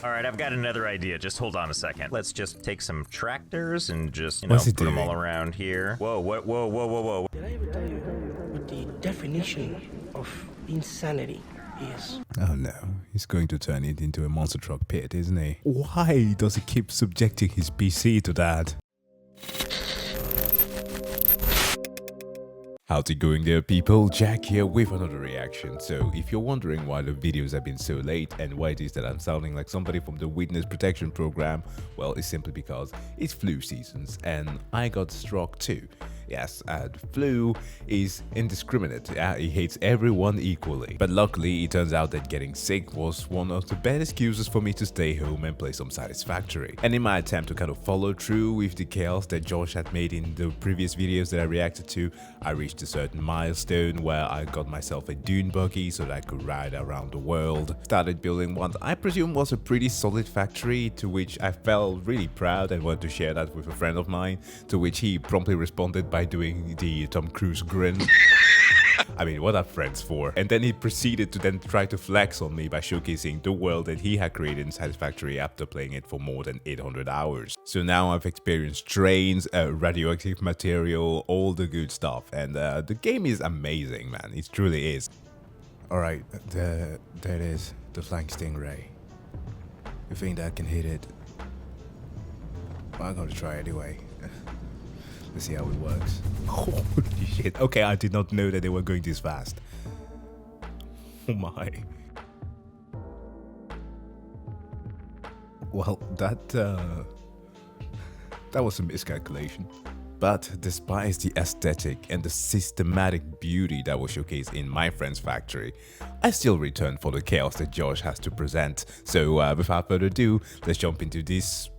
All right, I've got another idea. Just hold on a second. Let's just take some tractors and just, put them all around here. Whoa, whoa. Did I ever tell you what the definition of insanity is? Oh no, he's going to turn it into a monster truck pit, isn't he? Why does he keep subjecting his PC to that? How's it going there, people? Jack here with another reaction. So if you're wondering why the videos have been so late and why it is that I'm sounding like somebody from the witness protection program, well, it's simply because it's flu seasons and I got struck too. Yes, flu is indiscriminate. It hits everyone equally. But luckily, it turns out that getting sick was one of the best excuses for me to stay home and play some Satisfactory. And in my attempt to kind of follow through with the chaos that Josh had made in the previous videos that I reacted to, I reached a certain milestone where I got myself a dune buggy so that I could ride around the world. Started building what I presume was a pretty solid factory, to which I felt really proud and wanted to share that with a friend of mine, to which he promptly responded by doing the Tom Cruise grin. I mean, what are friends for? And then he proceeded to then try to flex on me by showcasing the world that he had created in Satisfactory after playing it for more than 800 hours. So now I've experienced trains, radioactive material, all the good stuff. And the game is amazing, man. It truly is. Alright, there it is. The flying stingray. You think that can hit it? Well, I'm gonna try anyway. Let's see how it works. Holy shit. Okay, I did not know that they were going this fast. Oh my. Well, that was a miscalculation. But despite the aesthetic and the systematic beauty that was showcased in my friend's factory, I still return for the chaos that Josh has to present. So without further ado, let's jump into this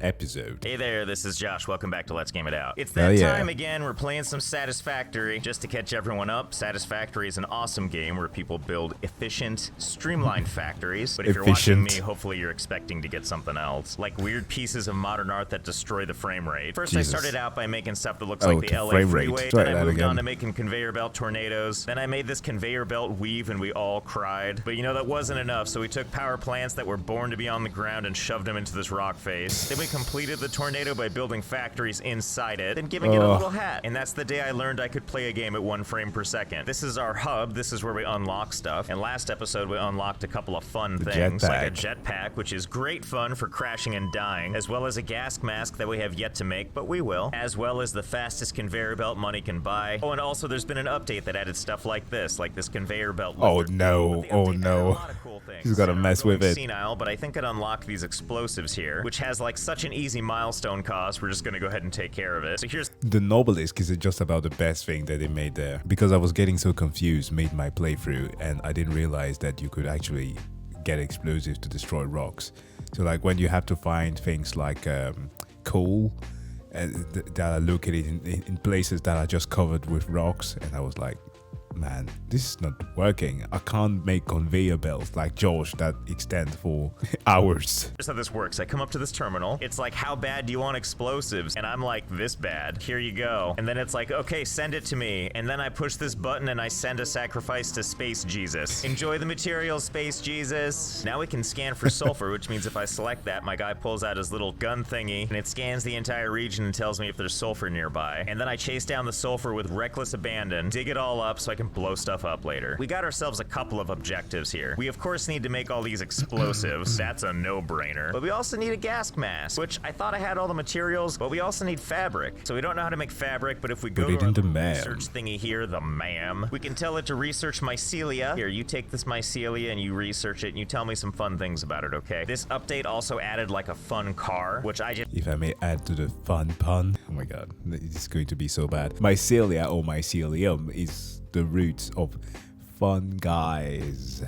episode. Hey there, this is Josh. Welcome back to Let's Game It Out. It's that time again. We're playing some Satisfactory. Just to catch everyone up, Satisfactory is an awesome game where people build efficient, streamlined factories. But if you're watching me, hopefully you're expecting to get something else, like weird pieces of modern art that destroy the frame rate. First, I started out by making stuff that looks like the LA freeway. Then I moved on to making conveyor belt tornadoes. Then I made this conveyor belt weave and we all cried. But you know, that wasn't enough, so we took power plants that were born to be on the ground and shoved them into this rock face. Then we completed the tornado by building factories inside it and giving it a little hat. And that's the day I learned I could play a game at 1 frame per second. This is our hub. This is where we unlock stuff. And last episode, we unlocked a couple of fun things, like a jetpack, which is great fun for crashing and dying, as well as a gas mask that we have yet to make, but we will, as well as the fastest conveyor belt money can buy. Oh, and also there's been an update that added stuff like this conveyor belt. Oh no, oh no. He's got to mess with it. Senile, but I think it unlocked these explosives here, which has like such an easy milestone cost. We're just gonna go ahead and take care of it. So here's the Nobelisk is just about the best thing that they made there, because I was getting so confused made my playthrough and I didn't realize that you could actually get explosives to destroy rocks. So like when you have to find things like coal that are located in places that are just covered with rocks, and I was like, man, this is not working. I can't make conveyor belts like Josh that extend for hours. Here's how this works. I come up to this terminal. It's like, how bad do you want explosives? And I'm like, this bad. Here you go. And then it's like, okay, send it to me. And then I push this button and I send a sacrifice to Space Jesus. Enjoy the materials, Space Jesus. Now we can scan for sulfur, which means if I select that, my guy pulls out his little gun thingy and it scans the entire region and tells me if there's sulfur nearby. And then I chase down the sulfur with reckless abandon, dig it all up so I can blow stuff up later. We got ourselves a couple of objectives here. We of course need to make all these explosives. That's a no-brainer. But we also need a gas mask, which I thought I had all the materials, but we also need fabric. So we don't know how to make fabric, but if we go to our research thingy here, the MAM, we can tell it to research mycelia. Here, you take this mycelia and you research it and you tell me some fun things about it, okay? This update also added like a fun car, which I just... If I may add to the fun pun, oh my god, it's going to be so bad. Mycelia or mycelium is the roots of fun guys.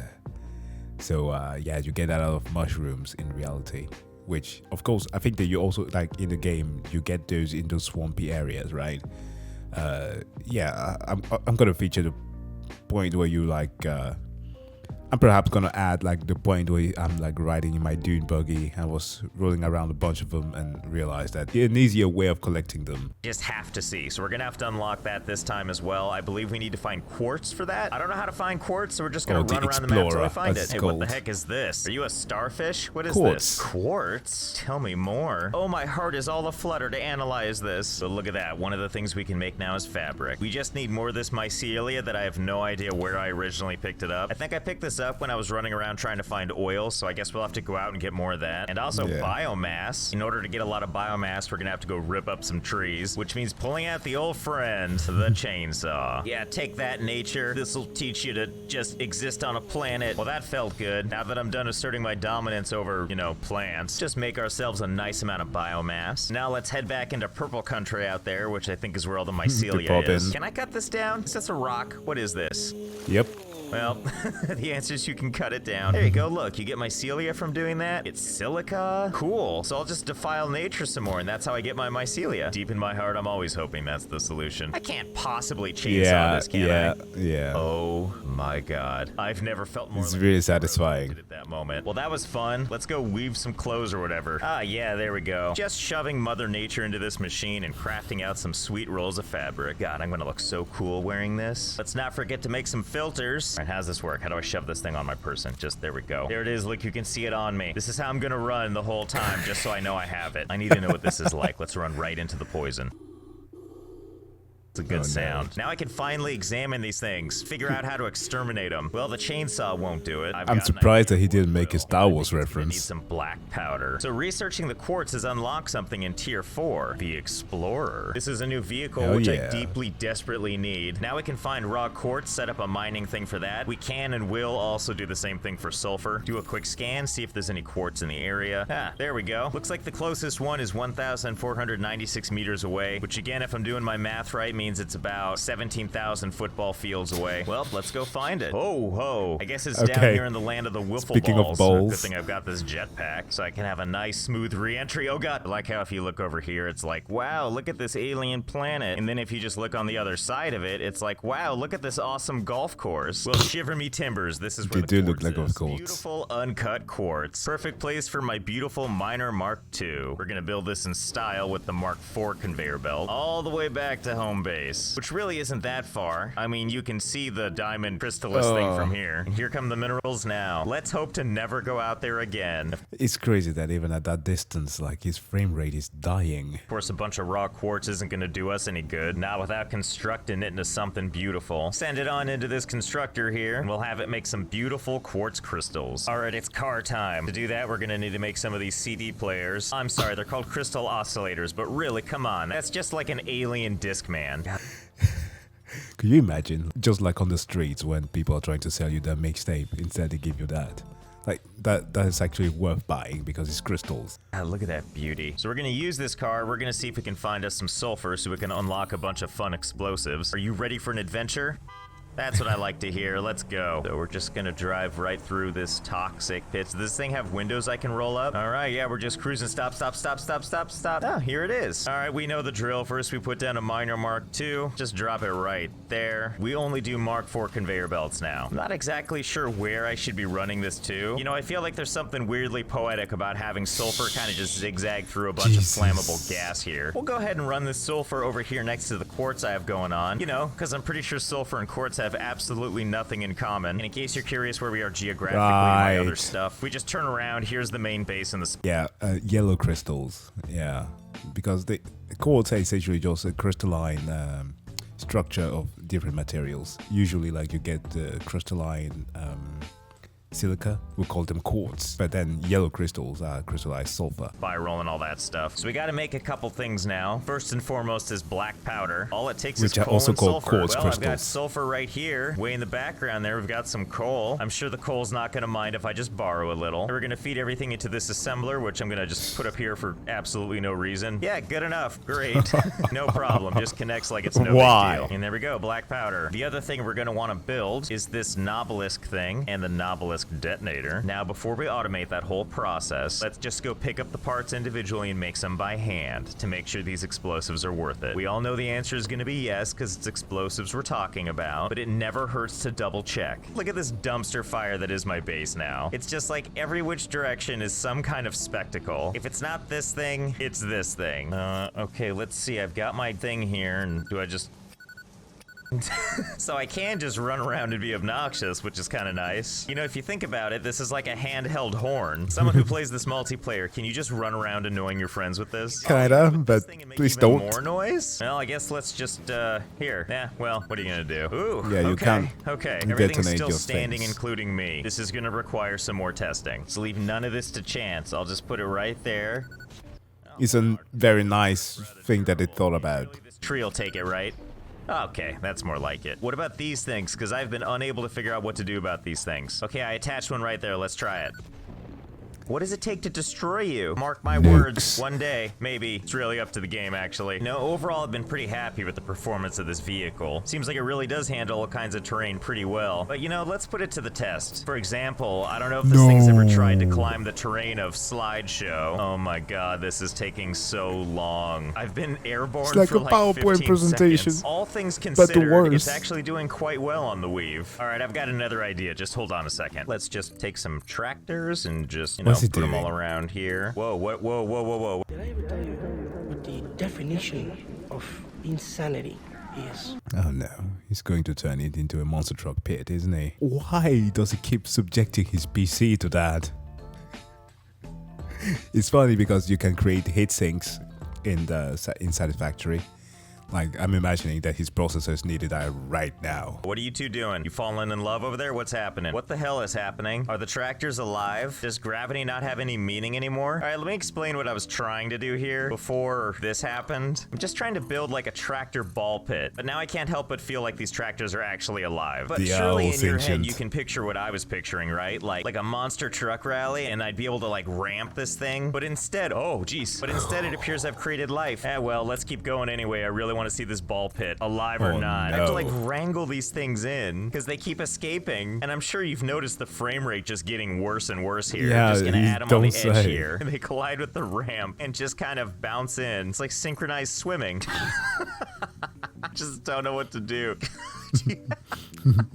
So yeah, you get that out of mushrooms in reality, which of course I think that you also, like in the game, you get those in those swampy areas, right? Yeah, I'm gonna feature the point where you like I'm perhaps gonna add like the point where I'm like riding in my dune buggy. I was rolling around a bunch of them and realized that an easier way of collecting them. Just have to see. So we're gonna have to unlock that this time as well. I believe we need to find quartz for that. I don't know how to find quartz, so we're just gonna run around the map until we find it. Hey, what the heck is this? Are you a starfish? What is this? Quartz? Tell me more. Oh, my heart is all aflutter to analyze this. So look at that. One of the things we can make now is fabric. We just need more of this mycelia that I have no idea where I originally picked it up. I think I picked this up when I was running around trying to find oil, so I guess we'll have to go out and get more of that. And also biomass. In order to get a lot of biomass, we're gonna have to go rip up some trees, which means pulling out the old friend, the chainsaw. Yeah, take that, nature. This'll teach you to just exist on a planet. Well, that felt good. Now that I'm done asserting my dominance over, you know, plants, just make ourselves a nice amount of biomass. Now let's head back into purple country out there, which I think is where all the mycelia is. Can I cut this down? Is this a rock? What is this? Yep. Well, the answer is you can cut it down. There you go, look, you get mycelia from doing that. It's silica. Cool. So I'll just defile nature some more, and that's how I get my mycelia. Deep in my heart, I'm always hoping that's the solution. I can't possibly chainsaw this, can I? Yeah. Oh my god. I've never felt more. It's really satisfying. At that moment. Well, that was fun. Let's go weave some clothes or whatever. Ah, yeah, there we go. Just shoving Mother Nature into this machine and crafting out some sweet rolls of fabric. God, I'm gonna look so cool wearing this. Let's not forget to make some filters. All right, how's this work? How do I shove this thing on my person? Just, there we go. There it is. Look, you can see it on me. This is how I'm gonna run the whole time, just so I know I have it. I need to know what this is like. Let's run right into the poison. A good sound. Now I can finally examine these things, figure out how to exterminate them. Well, the chainsaw won't do it. I'm surprised that he didn't make a Star Wars reference. Need some black powder. So researching the quartz has unlocked something in tier 4, the Explorer. This is a new vehicle which I deeply, desperately need. Now we can find raw quartz, set up a mining thing for that. We can and will also do the same thing for sulfur. Do a quick scan, see if there's any quartz in the area. Ah, there we go. Looks like the closest one is 1,496 meters away, which again, if I'm doing my math right, means it's about 17,000 football fields away. Well, let's go find it. Oh, ho. I guess it's down here in the land of the wiffle Speaking of balls. Good thing I've got this jetpack, so I can have a nice, smooth re-entry. Oh, God. I like how if you look over here, it's like, wow, look at this alien planet. And then if you just look on the other side of it, it's like, wow, look at this awesome golf course. Well, shiver me timbers. This is where the quartz is. Golf course. Beautiful, uncut quartz. Perfect place for my beautiful Miner Mark II. We're gonna build this in style with the Mark IV conveyor belt all the way back to home base. Which really isn't that far. I mean, you can see the diamond crystallis thing from here. And here come the minerals now. Let's hope to never go out there again. It's crazy that even at that distance, like, his frame rate is dying. Of course, a bunch of raw quartz isn't going to do us any good. Not without constructing it into something beautiful. Send it on into this constructor here, and we'll have it make some beautiful quartz crystals. All right, it's car time. To do that, we're going to need to make some of these CD players. I'm sorry, they're called crystal oscillators, but really, come on. That's just like an alien disc man. Could you imagine, just like on the streets when people are trying to sell you their mixtape, instead they give you that? Like, that is actually worth buying because it's crystals. Ah, look at that beauty. So we're gonna use this car, we're gonna see if we can find us some sulfur so we can unlock a bunch of fun explosives. Are you ready for an adventure? That's what I like to hear. Let's go. So we're just gonna drive right through this toxic pit. Does this thing have windows I can roll up? All right, yeah, we're just cruising. Stop, stop, stop, stop, stop, stop. Oh, here it is. All right, we know the drill. First, we put down a Miner Mark II. Just drop it right there. We only do Mark IV conveyor belts now. I'm not exactly sure where I should be running this to. You know, I feel like there's something weirdly poetic about having sulfur kind of just zigzag through a bunch of flammable gas here. We'll go ahead and run this sulfur over here next to the quartz I have going on. You know, because I'm pretty sure sulfur and quartz have absolutely nothing in common. And in case you're curious where we are geographically and my other stuff, we just turn around. Here's the main base in the yellow crystals. Yeah, because the quartz is essentially just a crystalline structure of different materials. Usually, like, you get the crystalline silica, we call them quartz, but then yellow crystals are crystallized sulfur. Spiral and all that stuff. So we got to make a couple things now. First and foremost is black powder. All it takes is coal also and sulfur. Quartz well, crystals. I've got sulfur right here. Way in the background there, we've got some coal. I'm sure the coal's not going to mind if I just borrow a little. We're going to feed everything into this assembler, which I'm going to just put up here for absolutely no reason. Yeah, good enough. Great. No problem. Just connects like it's no big deal. And there we go, black powder. The other thing we're going to want to build is this Nobelisk thing, and the Nobelisk obelisk detonator. Now, before we automate that whole process, let's just go pick up the parts individually and make some by hand to make sure these explosives are worth it. We all know the answer is going to be yes, because it's explosives we're talking about, but it never hurts to double check. Look at this dumpster fire that is my base now. It's just like every which direction is some kind of spectacle. If it's not this thing, it's this thing. Okay, let's see. I've got my thing here, and do I just... So I can just run around and be obnoxious, which is kind of nice. You know, if you think about it, this is like a handheld horn. Someone who plays this multiplayer, can you just run around annoying your friends with this? Kinda, but please don't. More noise? Well, I guess let's just, here. Yeah, well, what are you gonna do? Ooh, yeah, you can't everything's still standing, including me. This is gonna require some more testing. So leave none of this to chance. I'll just put it right there. It's a very nice thing that they thought about. Tree will take it, right? Okay, that's more like it. What about these things? Because I've been unable to figure out what to do about these things. Okay, I attached one right there. Let's try it. What does it take to destroy you? Mark my words, one day, maybe. It's really up to the game, actually. No, overall, I've been pretty happy with the performance of this vehicle. Seems like it really does handle all kinds of terrain pretty well. But you know, let's put it to the test. For example, I don't know if this thing's ever tried to climb the terrain of Slideshow. Oh my god, this is taking so long. I've been airborne like for like PowerPoint 15 presentation. seconds. All things considered, worse. it's actually doing quite well on the Weave. All right, I've got another idea. Just hold on a second. Let's just take some tractors and just, you know, put them all around here. Whoa, what? Whoa, whoa, whoa, whoa. Did I ever tell you what the definition of insanity is? Oh no, he's going to turn it into a monster truck pit, isn't he? Why does he keep subjecting his PC to that? It's funny because you can create heat sinks in Satisfactory. Like, I'm imagining that his processors needed that right now. What are you two doing? You falling in love over there? What's happening? What the hell is happening? Are the tractors alive? Does gravity not have any meaning anymore? All right, let me explain what I was trying to do here before this happened. I'm just trying to build like a tractor ball pit, but now I can't help but feel like these tractors are actually alive. But surely in your head you can picture what I was picturing, right? Like a monster truck rally, and I'd be able to like ramp this thing. But instead, oh geez. But instead it appears I've created life. Well, let's keep going anyway. I really want to see this ball pit, alive or not. No. I have to like wrangle these things in because they keep escaping, and I'm sure you've noticed the frame rate just getting worse and worse here. Yeah, I'm just gonna add them on the edge say. here. They collide with the ramp and just kind of bounce in. It's like synchronized swimming. I just don't know what to do.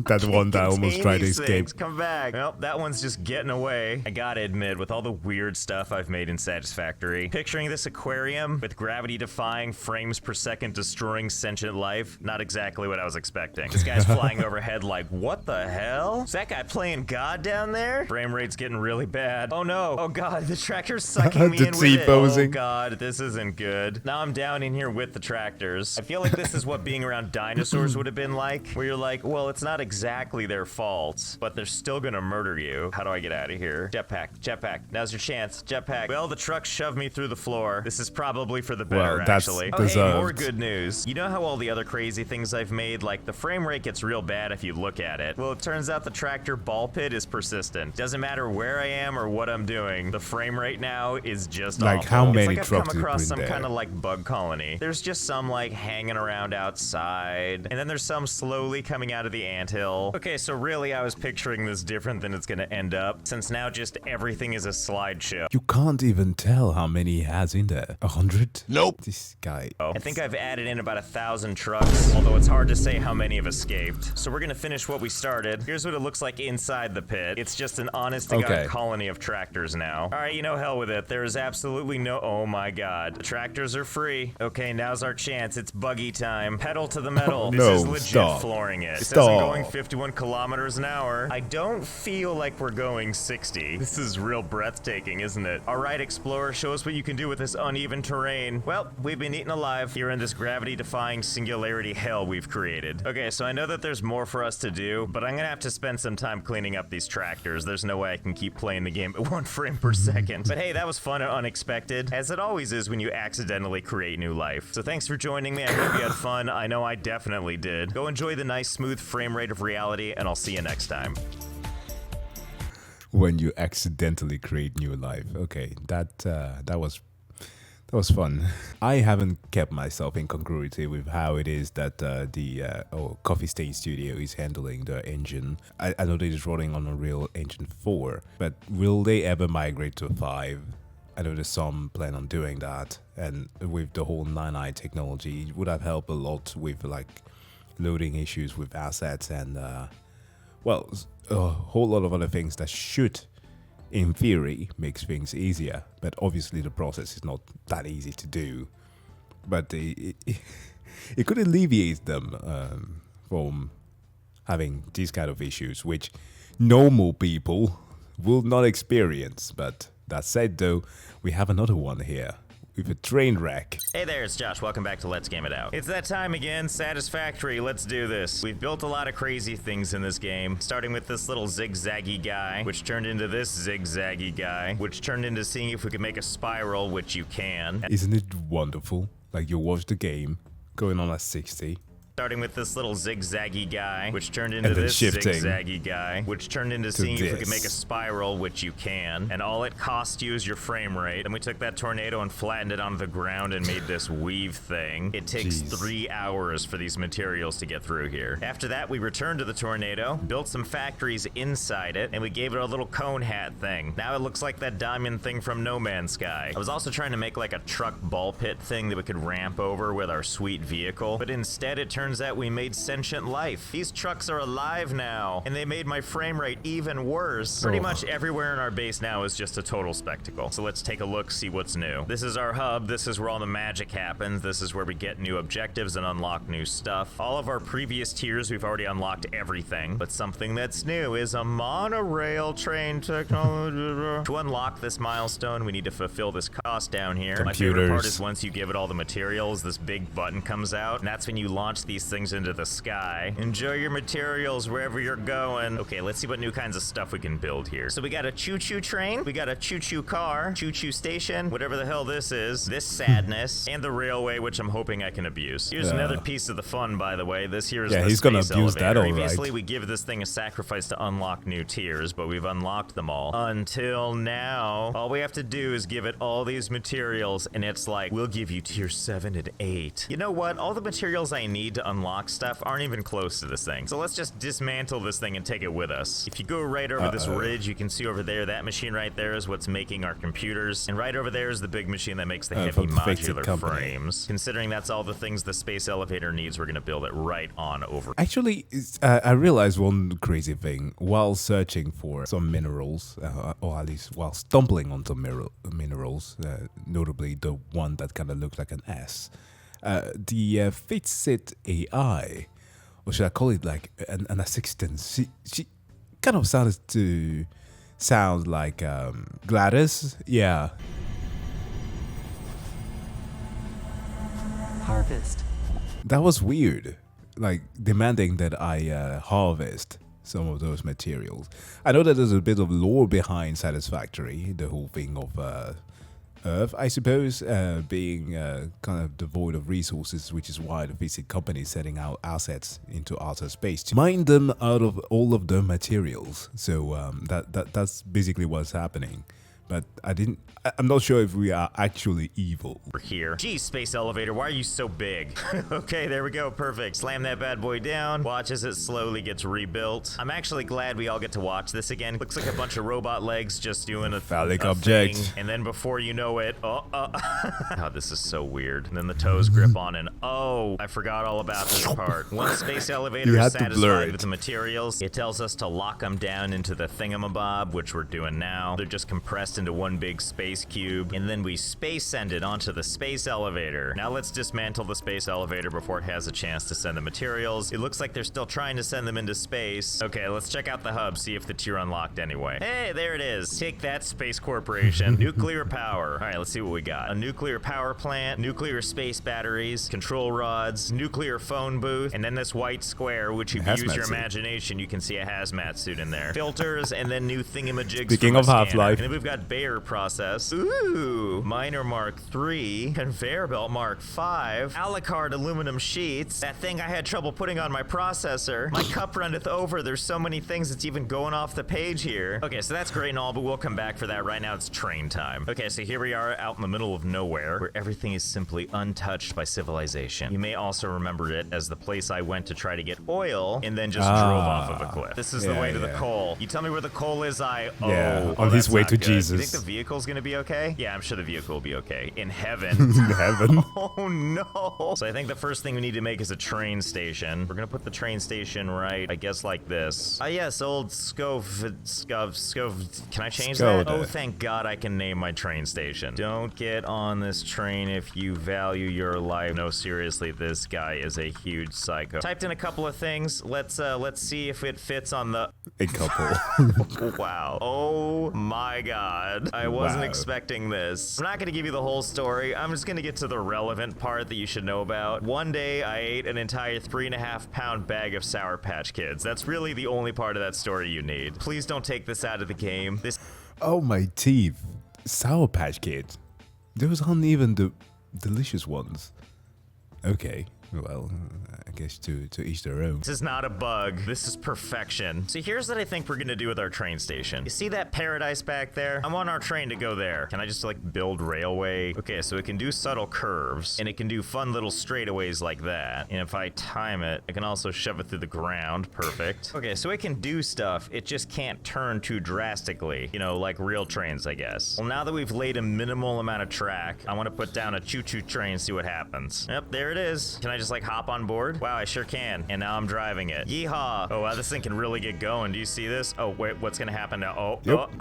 That one that almost tried to escape. Come back. Well, that one's just getting away. I gotta admit, with all the weird stuff I've made in Satisfactory, picturing this aquarium with gravity-defying, frames per second destroying sentient life, not exactly what I was expecting. This guy's flying overhead like, what the hell? Is that guy playing God down there? Frame rate's getting really bad. Oh no. Oh god, the tractor's sucking me in with it. Oh god, this isn't good. Now I'm down in here with the tractors. I feel like this is what being around dinosaurs would have been like, where you're like, well, it's not exactly their fault, but they're still gonna murder you. How do I get out of here? Jetpack, jetpack. Now's your chance. Jetpack. Well, the truck shoved me through the floor. This is probably for the better, actually. Oh, hey, more good news. You know how all the other crazy things I've made, like the frame rate gets real bad if you look at it? Well, it turns out the tractor ball pit is persistent. Doesn't matter where I am or what I'm doing. The frame rate now is just like awful. How many it's like trucks I've come across some there? kind of like bug colony. There's just some like hanging around outside, and then there's some slowly coming out of the anthill. Okay, so really I was picturing this different than it's gonna end up, since now just everything is a slideshow. You can't even tell how many he has in there. 100? Nope. This guy. I think I've added in about 1,000 trucks, although it's hard to say how many have escaped. So we're gonna finish what we started. Here's what it looks like inside the pit. It's just an honest-to-God colony of tractors now. All right, you know, hell with it. There is absolutely no... Oh my god. The tractors are free. Okay, now's our chance. It's buggy time. Pedal to the metal. This is legit flooring it. It says I'm going 51 kilometers an hour. I don't feel like we're going 60. This is real breathtaking, isn't it? All right, Explorer, show us what you can do with this uneven terrain. Well, we've been eaten alive here in this gravity-defying singularity hell we've created. Okay, so I know that there's more for us to do, but I'm gonna have to spend some time cleaning up these tractors. There's no way I can keep playing the game at 1 frame per second. But hey, that was fun and unexpected, as it always is when you accidentally create new life. So thanks for joining me. I hope you had fun. I know I definitely did. Go enjoy the nice, smooth frame rate of reality, and I'll see you next time. When you accidentally create new life. Okay, that That was fun. I haven't kept myself in congruity with how it is that the Coffee State Studio is handling the engine. I know that it's running on Unreal Engine 4, but will they ever migrate to 5? I know there's some plan on doing that, and with the whole 9i technology, it would have helped a lot with like loading issues with assets and well, a whole lot of other things that should, in theory, makes things easier. But obviously the process is not that easy to do. But it could alleviate them from having these kind of issues, which normal people will not experience. But that said, though, we have another one here with a train wreck. Hey there, it's Josh. Welcome back to Let's Game It Out. It's that time again, Satisfactory. Let's do this. We've built a lot of crazy things in this game, starting with this little zigzaggy guy, which turned into this zigzaggy guy, which turned into seeing if we could make a spiral, which you can. Isn't it wonderful? Like you watch the game going on at 60. Starting with this little zigzaggy guy, which turned into this shifting zigzaggy guy, which turned into seeing if we could make a spiral, which you can. And all it cost you is your frame rate. Then we took that tornado and flattened it onto the ground and made this weave thing. It takes 3 hours for these materials to get through here. After that, we returned to the tornado, built some factories inside it, and we gave it a little cone hat thing. Now it looks like that diamond thing from No Man's Sky. I was also trying to make like a truck ball pit thing that we could ramp over with our sweet vehicle, but instead it turns out we made sentient life. These trucks are alive now, and they made my frame rate even worse. Pretty much everywhere in our base now is just a total spectacle. So let's take a look, see what's new. This is our hub. This is where all the magic happens. This is where we get new objectives and unlock new stuff. All of our previous tiers, we've already unlocked everything, but something that's new is a monorail train technology. To unlock this milestone, we need to fulfill this cost down here. My favorite part is once you give it all the materials, this big button comes out, and that's when you launch these things into the sky. Enjoy your materials wherever you're going. Okay, let's see what new kinds of stuff we can build here. So we got a choo-choo train, we got a choo-choo car, choo-choo station, whatever the hell this is, this sadness, and the railway, which I'm hoping I can abuse. Here's another piece of the fun, by the way. This here is the he's gonna abuse elevator. that, all right. Previously, we give this thing a sacrifice to unlock new tiers, but we've unlocked them all. Until now, all we have to do is give it all these materials, and it's like, we'll give you tier 7 and 8. You know what? All the materials I need to unlock stuff aren't even close to this thing. So let's just dismantle this thing and take it with us. If you go right over this ridge, you can see over there, that machine right there is what's making our computers. And right over there is the big machine that makes the heavy modular frames. Considering that's all the things the space elevator needs, we're going to build it right on over. Actually, I realized one crazy thing while searching for some minerals, or at least while stumbling on some minerals, notably the one that kind of looked like an S. The Fitsit AI, or should I call it like an assistant? She kind of sounds like Gladys. Yeah. Harvest. That was weird. Like demanding that I harvest some of those materials. I know that there's a bit of lore behind Satisfactory, the whole thing of Earth, I suppose, being kind of devoid of resources, which is why the physics company is setting out assets into outer space to mine them out of all of the materials. So that's basically what's happening. But I'm not sure if we are actually evil. We're here. Geez, space elevator, why are you so big? Okay, there we go, perfect. Slam that bad boy down. Watch as it slowly gets rebuilt. I'm actually glad we all get to watch this again. Looks like a bunch of robot legs just doing a phallic object. Thing. And then before you know it, oh, this is so weird. And then the toes grip on and I forgot all about this part. Once space elevator is satisfied with the materials, it tells us to lock them down into the thingamabob, which we're doing now. They're just compressed into one big space cube, and then we space send it onto the space elevator. Now let's dismantle the space elevator before it has a chance to send the materials. It looks like they're still trying to send them into space. Okay, let's check out the hub, see if the tier unlocked anyway. Hey, there it is. Take that, Space Corporation. Nuclear power. All right, let's see what we got. A nuclear power plant, nuclear space batteries, control rods, nuclear phone booth, and then this white square, which if you use your imagination, you can see a hazmat suit in there. Filters, and then new thingamajigs. Speaking of Half-Life. And then we've got Bayer process. Ooh, miner Mark 3, conveyor belt Mark 5, a la carte aluminum sheets, that thing I had trouble putting on my processor. My cup runneth over. There's so many things that's even going off the page here. Okay, so that's great and all, but we'll come back for that. Right now it's train time. Okay, so here we are out in the middle of nowhere where everything is simply untouched by civilization. You may also remember it as the place I went to try to get oil and then just drove off of a cliff. This is the way to the coal. You tell me where the coal is, on his way to Jesus. You think the vehicle's gonna be okay? Yeah, I'm sure the vehicle will be okay. In heaven. In heaven? Oh no. So I think the first thing we need to make is a train station. We're gonna put the train station right, I guess like this. Ah yes, old Scove. Can I change that? Oh, thank God I can name my train station. Don't get on this train if you value your life. No, seriously, this guy is a huge psycho. Typed in a couple of things. Let's see if it fits on the... A couple. Wow. Oh my God. I wasn't expecting this. I'm not gonna give you the whole story. I'm just gonna get to the relevant part that you should know about. One day I ate an entire 3.5-pound bag of Sour Patch Kids. That's really the only part of that story you need. Please don't take this out of the game. This... Oh my teeth. Sour Patch Kids. Those aren't even the delicious ones. Okay. Well, I guess to each their own. This is not a bug. This is perfection. So here's what I think we're gonna do with our train station. You see that paradise back there? I want our train to go there. Can I just like build railway? Okay, so it can do subtle curves and it can do fun little straightaways like that. And if I time it, I can also shove it through the ground. Perfect. Okay, so it can do stuff. It just can't turn too drastically. You know, like real trains, I guess. Well, now that we've laid a minimal amount of track, I want to put down a choo-choo train, see what happens. Yep, there it is. Can I just like hop on board? Wow, I sure can. And now I'm driving it. Yeehaw. Oh wow, this thing can really get going. Do you see this? Oh wait, what's gonna happen now? What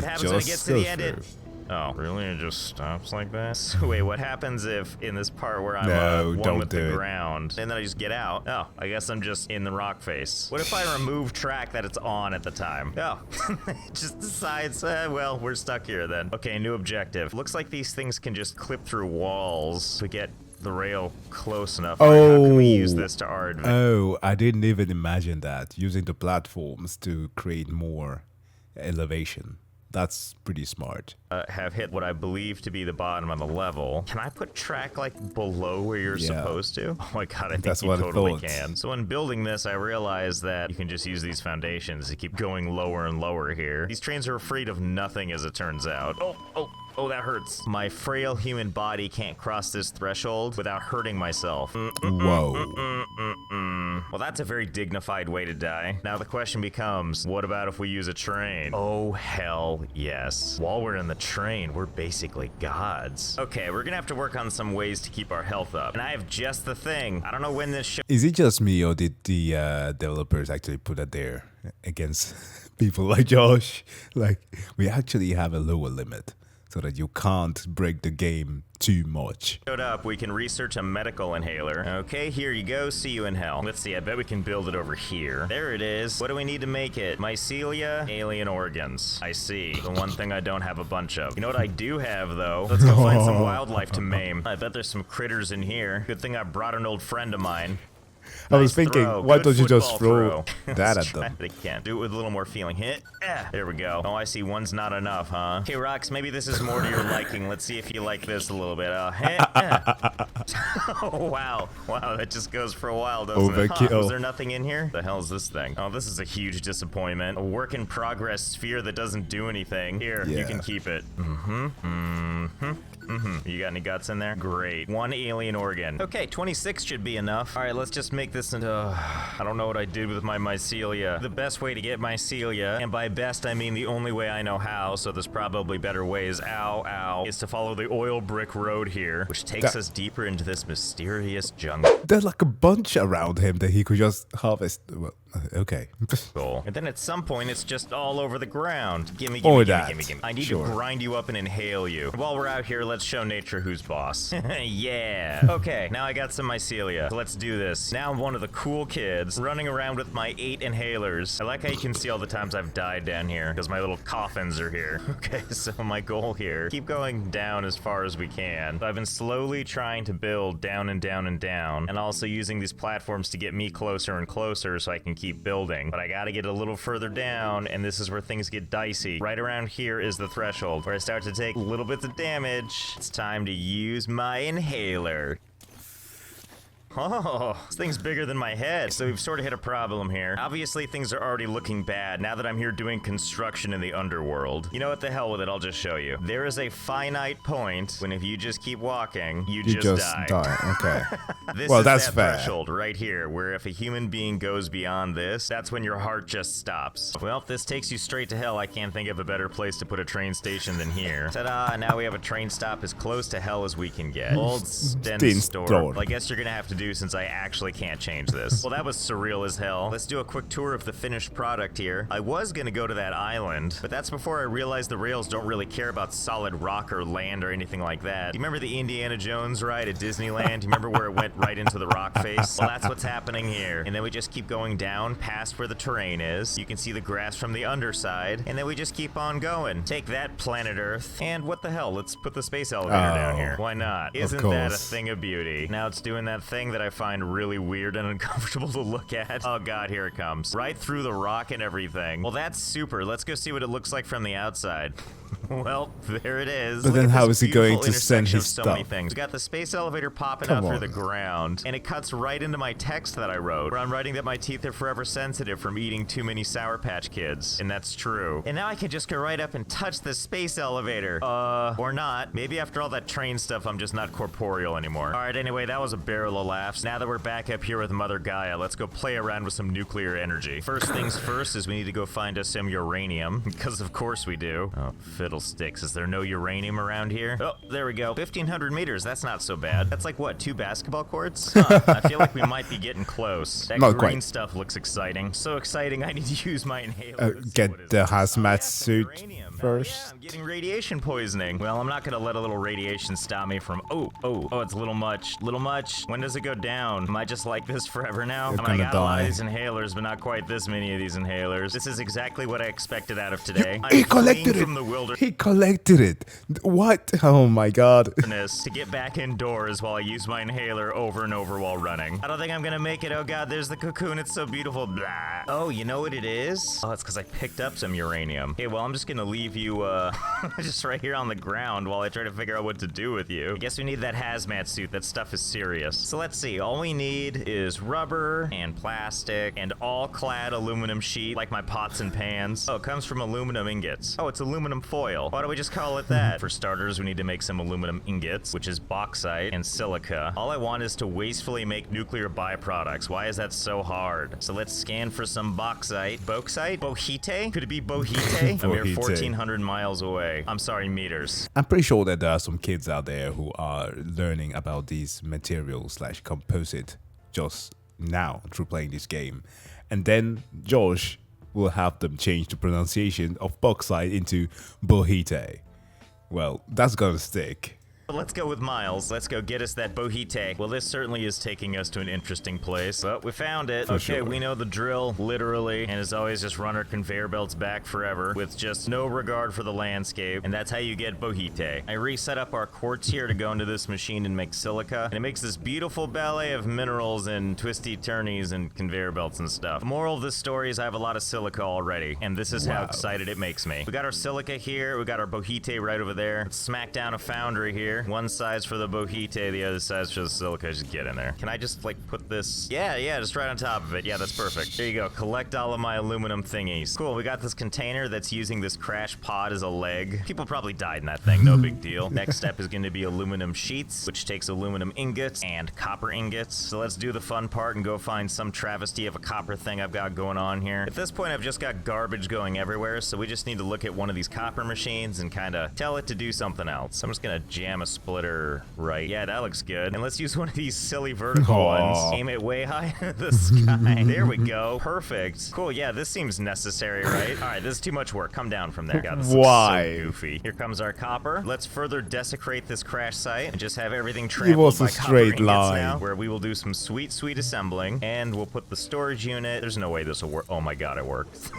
happens when it gets to the end? Oh, really? It just stops like that? So wait, what happens if in this part where I'm one with the ground and then I just get out? Oh, I guess I'm just in the rock face. What if I remove track that it's on at the time? Oh, it just decides, well, we're stuck here then. Okay, new objective. Looks like these things can just clip through walls to get the rail close enough. How can we use this to our advantage? Oh, I didn't even imagine that. Using the platforms to create more elevation. That's pretty smart. Have hit what I believe to be the bottom of the level. Can I put track like below where you're supposed to? Oh my God, I think that's you what totally can. So in building this, I realized that you can just use these foundations to keep going lower and lower here. These trains are afraid of nothing, as it turns out. Oh, that hurts. My frail human body can't cross this threshold without hurting myself. Whoa. Well, that's a very dignified way to die. Now the question becomes, what about if we use a train? Oh, hell yes. While we're in the train, we're basically gods. Okay, we're gonna have to work on some ways to keep our health up. And I have just the thing. I don't know when this show... Is it just me, or did the developers actually put it there against people like Josh? Like, we actually have a lower limit, so that you can't break the game too much. Showed up, we can research a medical inhaler. Okay, here you go. See you in hell. Let's see, I bet we can build it over here. There it is. What do we need to make it? Mycelia, alien organs. I see. The one thing I don't have a bunch of. You know what I do have, though? Let's go find some wildlife to maim. I bet there's some critters in here. Good thing I brought an old friend of mine. I was thinking, why don't you just throw that at them? They can't. Do it with a little more feeling. Hit. There we go. Oh, I see. One's not enough, huh? Okay, Rox, maybe this is more to your liking. Let's see if you like this a little bit. Oh, wow. Wow, that just goes for a while, doesn't it? Huh, was there nothing in here? The hell is this thing? Oh, this is a huge disappointment. A work in progress sphere that doesn't do anything. Here, you can keep it. You got any guts in there? Great. One alien organ. Okay, 26 should be enough. All right, let's just make this into... I don't know what I did with my mycelia. The best way to get mycelia, and by best I mean the only way I know how, so there's probably better ways, is to follow the oil brick road here, which takes us deeper into this mysterious jungle. There's like a bunch around him that he could just harvest. Well, okay. Cool. And then at some point, it's just all over the ground. Gimme. I need to grind you up and inhale you. While we're out here, let's show nature who's boss. Yeah. Okay, now I got some mycelia. So let's do this. Now I'm one of the cool kids running around with my 8 inhalers. I like how you can see all the times I've died down here because my little coffins are here. Okay, so my goal here, keep going down as far as we can. So I've been slowly trying to build down and down and down, and also using these platforms to get me closer and closer so I can keep building. But I gotta get a little further down, and this is where things get dicey. Right around here is the threshold, where I start to take little bits of damage. It's time to use my inhaler. Oh, this thing's bigger than my head. So we've sort of hit a problem here. Obviously, things are already looking bad now that I'm here doing construction in the underworld. You know what, the hell with it, I'll just show you. There is a finite point when if you just keep walking, you just die. Okay. This well, is that's that fair. threshold right here, where if a human being goes beyond this, that's when your heart just stops. Well, if this takes you straight to hell, I can't think of a better place to put a train station than here. Ta-da, now we have a train stop as close to hell as we can get. Old Stenstor. Well, I guess you're gonna have to do since I actually can't change this. Well, that was surreal as hell. Let's do a quick tour of the finished product here. I was gonna go to that island, but that's before I realized the rails don't really care about solid rock or land or anything like that. Do you remember the Indiana Jones ride at Disneyland? Do you remember where it went right into the rock face? Well, that's what's happening here. And then we just keep going down past where the terrain is. You can see the grass from the underside, and then we just keep on going. Take that, planet Earth. And what the hell? Let's put the space elevator down here. Why not? Isn't that a thing of beauty? Now it's doing that thing that I find really weird and uncomfortable to look at. Oh god, here it comes. Right through the rock and everything. Well, that's super. Let's go see what it looks like from the outside. Well, there it is. But then how is he going to send his so stuff? Many things. We got the space elevator popping out through the ground, and it cuts right into my text that I wrote, where I'm writing that my teeth are forever sensitive from eating too many Sour Patch Kids. And that's true. And now I can just go right up and touch the space elevator. Or not. Maybe after all that train stuff, I'm just not corporeal anymore. Alright, anyway, that was a barrel of laughs. Now that we're back up here with Mother Gaia, let's go play around with some nuclear energy. First things first is we need to go find us some uranium, because of course we do. Oh, fiddlesticks. Is there no uranium around here? Oh, there we go. 1,500 meters. That's not so bad. That's like, what, 2 basketball courts? Huh, I feel like we might be getting close. That Not green quite. stuff looks exciting. So exciting, I need to use my inhaler. Get the hazmat suit uranium. first. Yeah, I'm getting radiation poisoning. Well, I'm not gonna let a little radiation stop me from... Oh, it's a little much. Little much. When does it go down? Am I just like this forever now? You're I gonna got a lot die. of these inhalers, but not quite this many of these inhalers. This is exactly what I expected out of today. He I'm collected fleeing it. from the wilderness He collected it. What? Oh my god. to get back indoors while I use my inhaler over and over while running. I don't think I'm gonna make it. Oh god, there's the cocoon. It's so beautiful. Blah. Oh, you know what it is? Oh, it's because I picked up some uranium. Okay, well, I'm just gonna leave you, just right here on the ground while I try to figure out what to do with you. I guess we need that hazmat suit. That stuff is serious. So let's see. All we need is rubber and plastic and all-clad aluminum sheet, like my pots and pans. Oh, it comes from aluminum ingots. Oh, it's aluminum foil. Why don't we just call it that? For starters, we need to make some aluminum ingots, which is bauxite and silica. All I want is to wastefully make nuclear byproducts. Why is that so hard? So let's scan for some bauxite. Bauxite? Bohite? Could it be bohite? I'm here Bohite. 1,400 miles away. I'm sorry, meters. I'm pretty sure that there are some kids out there who are learning about these materials / composite just now through playing this game. And then Josh will have them change the pronunciation of bauxite into bohite. Well, that's gonna stick. Let's go with Miles. Let's go get us that bohite. Well, this certainly is taking us to an interesting place. Well, we found it. For Okay, sure. we know the drill, literally. And as always, just run our conveyor belts back forever with just no regard for the landscape. And that's how you get bohite. I reset up our quartz here to go into this machine and make silica. And it makes this beautiful ballet of minerals and twisty turnies and conveyor belts and stuff. The moral of this story is I have a lot of silica already. And this is how Wow. excited it makes me. We got our silica here. We got our bohite right over there. Let's smack down a foundry here. One size for the bohite, the other size for the silica. Just get in there. Can I just like put this? Yeah, just right on top of it. Yeah, that's perfect. There you go. Collect all of my aluminum thingies. Cool, we got this container that's using this crash pod as a leg. People probably died in that thing, no big deal. Next step is going to be aluminum sheets, which takes aluminum ingots and copper ingots. So let's do the fun part and go find some travesty of a copper thing I've got going on here. At this point, I've just got garbage going everywhere, so we just need to look at one of these copper machines and kind of tell it to do something else. I'm just going to jam a splitter right. Yeah, that looks good. And let's use one of these silly vertical ones. Aim it way high in the sky. There we go. Perfect. Cool. Yeah, this seems necessary, right? All right, this is too much work. Come down from there. God, this looks Why? so goofy. Here comes our copper. Let's further desecrate this crash site and just have everything It trampled was a by copper straight ingots line. now, where we will do some sweet assembling, and we'll put the storage unit. There's no way this will work. Oh my god, it worked.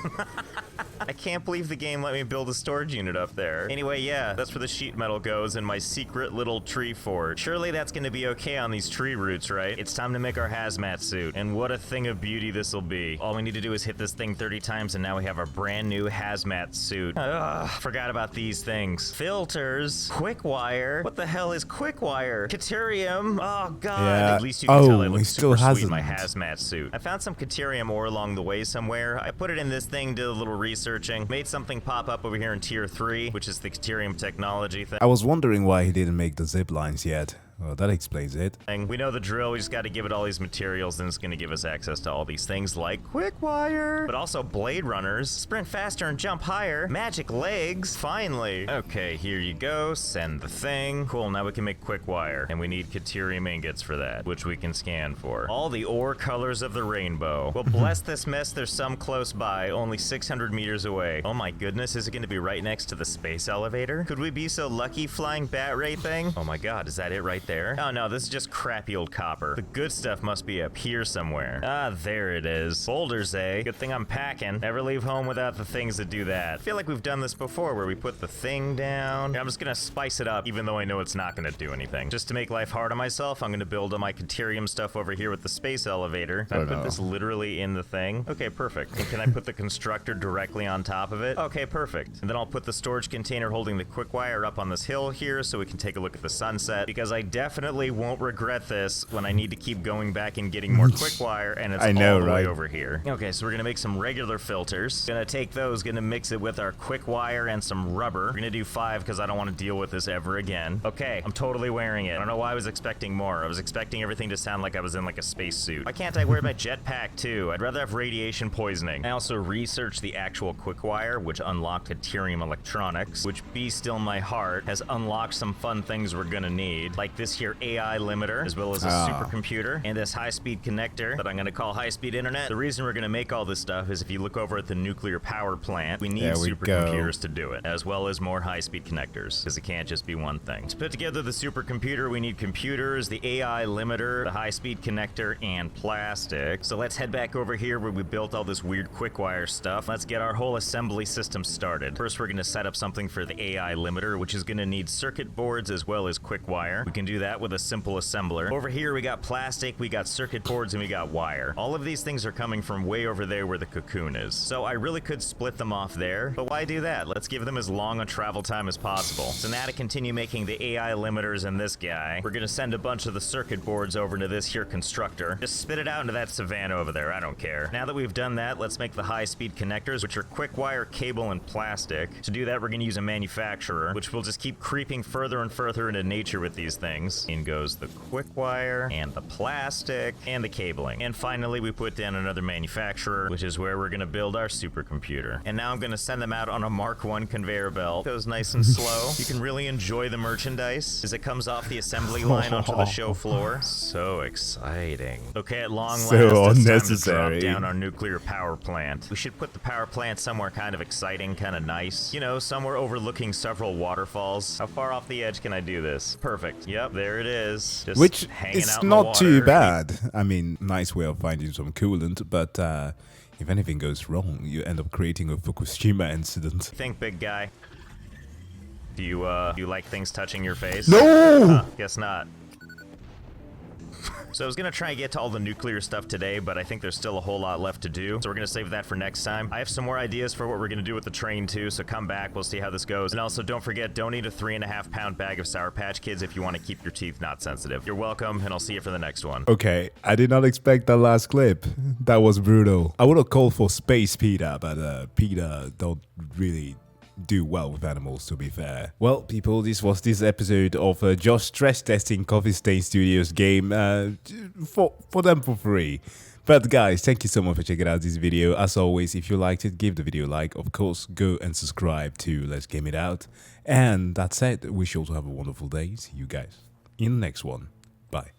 I can't believe the game let me build a storage unit up there. Anyway, yeah, that's where the sheet metal goes in my secret secret little tree fort. Surely that's gonna be okay on these tree roots, right? It's time to make our hazmat suit. And what a thing of beauty this will be. All we need to do is hit this thing 30 times and now we have a brand new hazmat suit. Ugh, forgot about these things. Filters, quick wire. What the hell is quick wire? Caterium. Oh god. Yeah. At least you can tell I he look still super sweet in hasn't. my hazmat suit. I found some Caterium ore along the way somewhere. I put it in this thing, did a little researching, made something pop up over here in tier 3, which is the Caterium technology thing. I was wondering why he didn't make the zip lines yet. Well, that explains it. We know the drill, we just got to give it all these materials, and it's going to give us access to all these things like quick wire, but also blade runners, sprint faster and jump higher, magic legs, finally. Okay, here you go, send the thing. Cool, now we can make quick wire, and we need Caterium ingots for that, which we can scan for. All the ore colors of the rainbow. Well, bless this mess, there's some close by, only 600 meters away. Oh my goodness, is it going to be right next to the space elevator? Could we be so lucky, flying bat ray thing? Oh my god, is that it right there? Oh no, this is just crappy old copper. The good stuff must be up here somewhere. Ah, there it is. Boulders, eh? Good thing I'm packing. Never leave home without the things that do that. I feel like we've done this before where we put the thing down. I'm just gonna spice it up even though I know it's not gonna do anything. Just to make life hard on myself, I'm gonna build all my Caterium stuff over here with the space elevator. Can I put this literally in the thing? Okay, perfect. And can I put the constructor directly on top of it? Okay, perfect. And then I'll put the storage container holding the quick wire up on this hill here so we can take a look at the sunset, because I definitely won't regret this when I need to keep going back and getting more quick wire, and it's all the way over here. Okay, so we're gonna make some regular filters. Gonna take those, gonna mix it with our quick wire and some rubber. We're gonna do 5 because I don't want to deal with this ever again. Okay, I'm totally wearing it. I don't know why I was expecting more. I was expecting everything to sound like I was in like a space suit. Why can't I wear my jetpack too? I'd rather have radiation poisoning. I also researched the actual quick wire, which unlocked Caterium electronics, which be still my heart has unlocked some fun things we're gonna need, like this here AI limiter, as well as a supercomputer, and this high-speed connector that I'm gonna call high-speed internet. The reason we're gonna make all this stuff is if you look over at the nuclear power plant, we need supercomputers to do it, as well as more high-speed connectors, because it can't just be one thing. To put together the supercomputer, we need computers, the AI limiter, the high-speed connector, and plastic. So let's head back over here where we built all this weird quick wire stuff. Let's get our whole assembly system started. First, we're gonna set up something for the AI limiter, which is gonna need circuit boards as well as quick wire. We can do that with a simple assembler. Over here, we got plastic, we got circuit boards, and we got wire. All of these things are coming from way over there where the cocoon is. So I really could split them off there, but why do that? Let's give them as long a travel time as possible. So now to continue making the AI limiters and this guy, we're gonna send a bunch of the circuit boards over into this here constructor. Just spit it out into that savanna over there, I don't care. Now that we've done that, let's make the high-speed connectors, which are quick wire, cable, and plastic. To do that, we're gonna use a manufacturer, which will just keep creeping further and further into nature with these things. In goes the quick wire, and the plastic, and the cabling. And finally, we put down another manufacturer, which is where we're gonna build our supercomputer. And now I'm gonna send them out on a Mark I conveyor belt. Goes nice and slow. You can really enjoy the merchandise as it comes off the assembly line onto the show floor. So exciting. Okay, at long last, it's time to drop down our nuclear power plant. We should put the power plant somewhere kind of exciting, kind of nice. You know, somewhere overlooking several waterfalls. How far off the edge can I do this? Perfect. Yep, there it is. Just which hanging is out in the not water. too bad. I mean, nice way of finding some coolant, but if anything goes wrong, you end up creating a Fukushima incident. Think, big guy. Do you like things touching your face? No! Huh, guess not. So I was gonna try and get to all the nuclear stuff today, but I think there's still a whole lot left to do. So we're gonna save that for next time. I have some more ideas for what we're gonna do with the train too, so come back, we'll see how this goes. And also don't forget, don't eat a 3.5-pound bag of Sour Patch Kids if you want to keep your teeth not sensitive. You're welcome, and I'll see you for the next one. Okay, I did not expect that last clip. That was brutal. I would have called for Space PETA, but PETA don't really do well with animals, to be fair. Well, people, this was this episode of Josh stress testing Coffee Stain Studios game for them for free. But guys, thank you so much for checking out this video. As always, if you liked it, give the video a like. Of course, go and subscribe to Let's Game It Out. And that said, wish you all to have a wonderful day. See you guys in the next one. Bye.